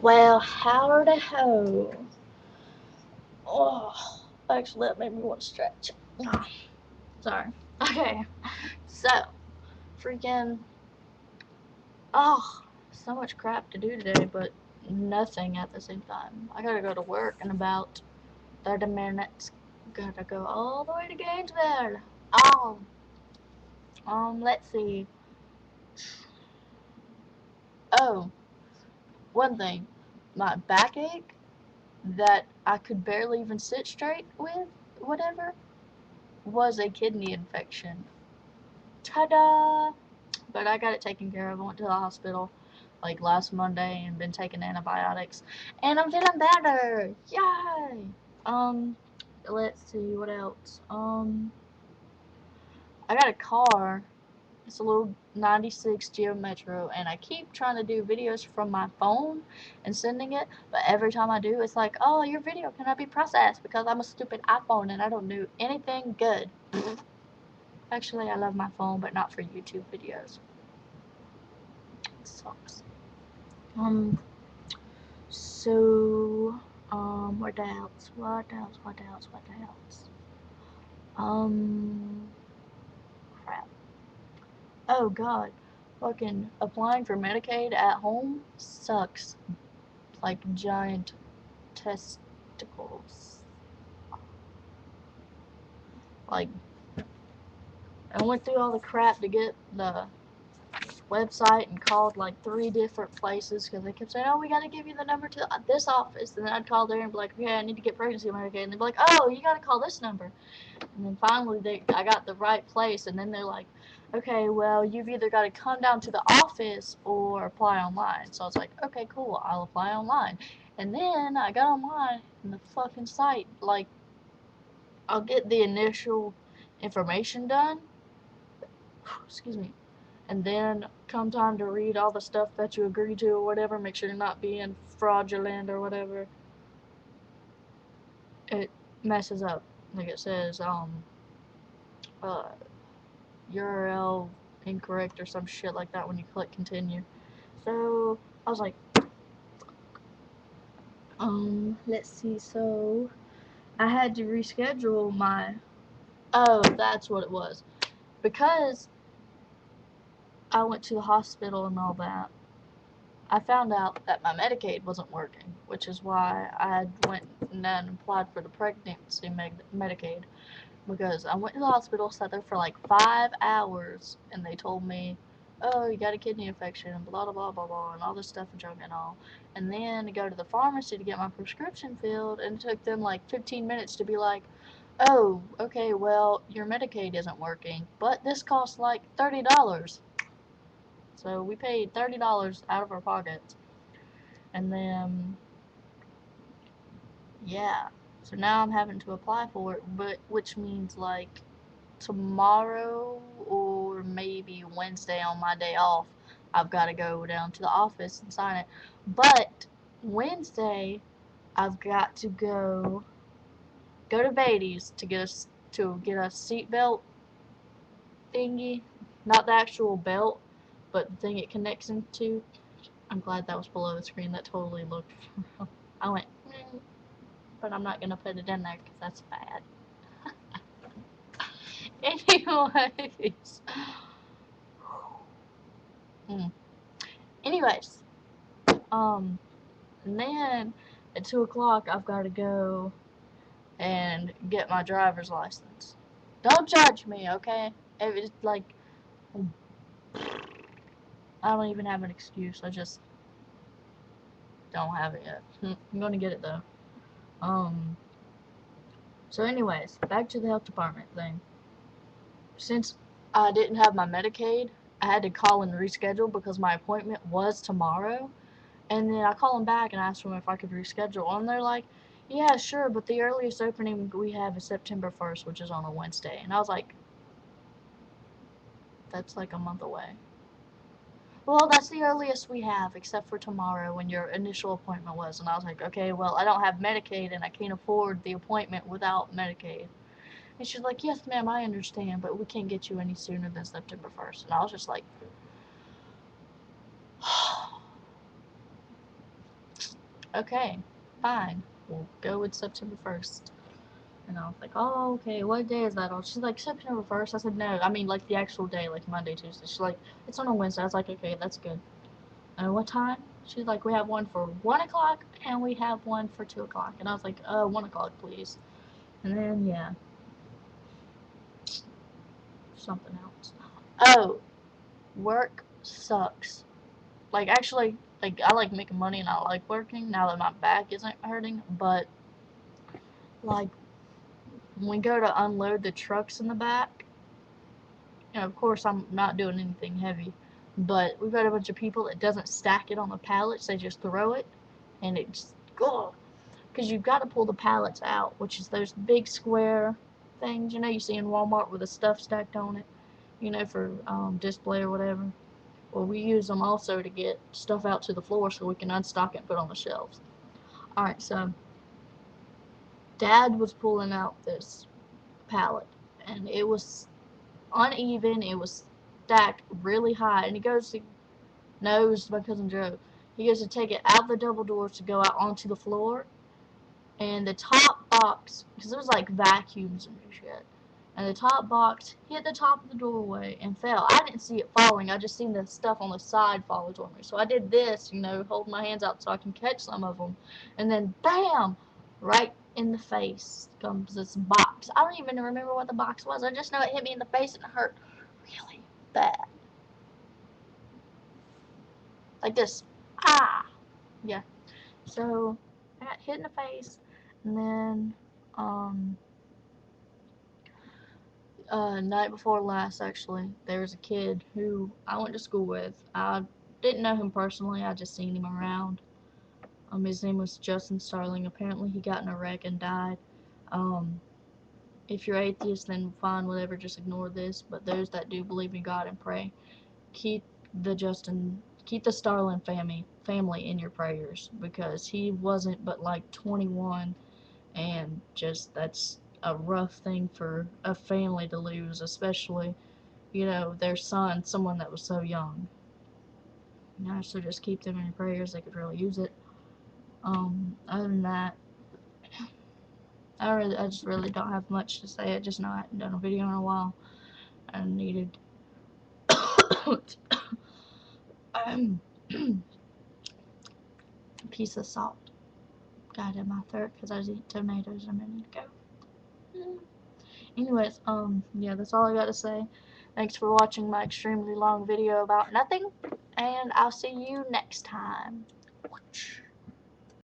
Well, howdy ho. Oh, actually, that made me want to stretch. Oh, sorry. Okay, so, freaking, oh, so much crap to do today, but nothing at the same time. I gotta go to work in about 30 minutes. Gotta go all the way to Gainesville. Oh, let's see. Oh, one thing. My backache that I could barely even sit straight with, whatever, was a kidney infection. Ta-da! But I got it taken care of. I went to the hospital like last Monday and been taking antibiotics, and I'm feeling better. Yay! Um, let's see what else. I got a car. It's a little 96 Geo Metro, and I keep trying to do videos from my phone and sending it, but every time I do, it's like, oh, your video cannot be processed because I'm a stupid iPhone and I don't do anything good. Actually, I love my phone, but not for YouTube videos. It sucks. Um, what else? What else? What else? What else? Um, crap. Oh god. Fucking applying for Medicaid at home sucks. Like giant testicles. Like, I went through all the crap to get the website and called like 3 different places because they kept saying, oh, we got to give you the number to this office. And then I'd call there and be like, okay, I need to get pregnancy Medicaid. And they'd be like, oh, you got to call this number. And then finally I got the right place. And then they're like, okay, well, you've either got to come down to the office or apply online. So I was like, okay, cool, I'll apply online. And then I got online and the fucking site, like, I'll get the initial information done. Excuse me. And then come time to read all the stuff that you agree to or whatever, make sure you're not being fraudulent or whatever, it messes up. Like it says, uh, URL incorrect or some shit like that when you click continue. So I was like, let's see. So I had to reschedule my. Oh, that's what it was. Because I went to the hospital and all that, I found out that my Medicaid wasn't working, which is why I went and then applied for the pregnancy Medicaid. Because I went to the hospital, sat there for like 5 hours, and they told me, oh, you got a kidney infection, and blah, blah, blah, blah, blah, and all this stuff and junk and all. And then to go to the pharmacy to get my prescription filled, and it took them like 15 minutes to be like, oh, okay, well, your Medicaid isn't working, but this costs like $30. So we paid $30 out of our pockets. And then, yeah. So now I'm having to apply for it, but which means like tomorrow or maybe Wednesday on my day off, I've got to go down to the office and sign it. But Wednesday, I've got to go to Beatty's to get a seatbelt thingy, not the actual belt, but the thing it connects into. I'm glad that was below the screen. That totally looked. I went, but I'm not gonna put it in there because that's bad. Anyways, mm. anyways, and then at 2 o'clock I've got to go and get my driver's license. Don't judge me, okay? If it's like I don't even have an excuse. I just don't have it yet. I'm gonna get it though. Um. So, anyways, back to the health department thing. Since I didn't have my Medicaid, I had to call and reschedule because my appointment was tomorrow. And then I call them back and ask them if I could reschedule. And they're like, yeah, sure, but the earliest opening we have is September 1st, which is on a Wednesday. And I was like, that's like a month away. Well, that's the earliest we have, except for tomorrow when your initial appointment was. And I was like, okay, well, I don't have Medicaid and I can't afford the appointment without Medicaid. And she's like, yes, ma'am, I understand, but we can't get you any sooner than September 1st. And I was just like, okay, fine, we'll go with September 1st. And I was like, oh, okay, what day is that on? She's like, September 1st. I said, no, I mean, like, the actual day, like, Monday, Tuesday. She's like, it's on a Wednesday. I was like, okay, that's good. And what time? She's like, we have one for 1 o'clock, and we have one for 2 o'clock. And I was like, 1 o'clock, please. And then, yeah, something else. Oh, work sucks. Like, actually, like, I like making money and I like working now that my back isn't hurting, but, like, when we go to unload the trucks in the back, you know, of course, I'm not doing anything heavy, but we've got a bunch of people that doesn't stack it on the pallets, they just throw it, and it's, oh, because you've got to pull the pallets out, which is those big square things, you know, you see in Walmart with the stuff stacked on it, you know, for display or whatever. Well, we use them also to get stuff out to the floor so we can unstock it and put on the shelves. Alright, so Dad was pulling out this pallet, and it was uneven, it was stacked really high, and he goes to, no, it was my cousin Joe. He goes to take it out the double doors to go out onto the floor, and the top box, because it was like vacuums and shit, and the top box hit the top of the doorway and fell. I didn't see it falling, I just seen the stuff on the side fall toward me. So I did this, you know, holding my hands out so I can catch some of them, and then bam, right in the face comes this box. I don't even remember what the box was. I just know it hit me in the face and it hurt really bad. Like this. Ah! Yeah. So I got hit in the face, and then um night before last, actually, there was a kid who I went to school with. I didn't know him personally, I just seen him around. His name was Justin Starling. Apparently he got in a wreck and died. Um if you're atheist, then fine, whatever, just ignore this, but those that do believe in God and pray, keep keep the Starling family in your prayers, because he wasn't but like 21, and just that's a rough thing for a family to lose, especially, you know, their son, someone that was so young. You know, so just keep them in your prayers. They could really use it. Other than that, I just really don't have much to say. I just know I haven't done a video in a while. I needed a piece of salt got in my throat because I was eating tomatoes a minute ago. Anyways, yeah, that's all I got to say. Thanks for watching my extremely long video about nothing, and I'll see you next time.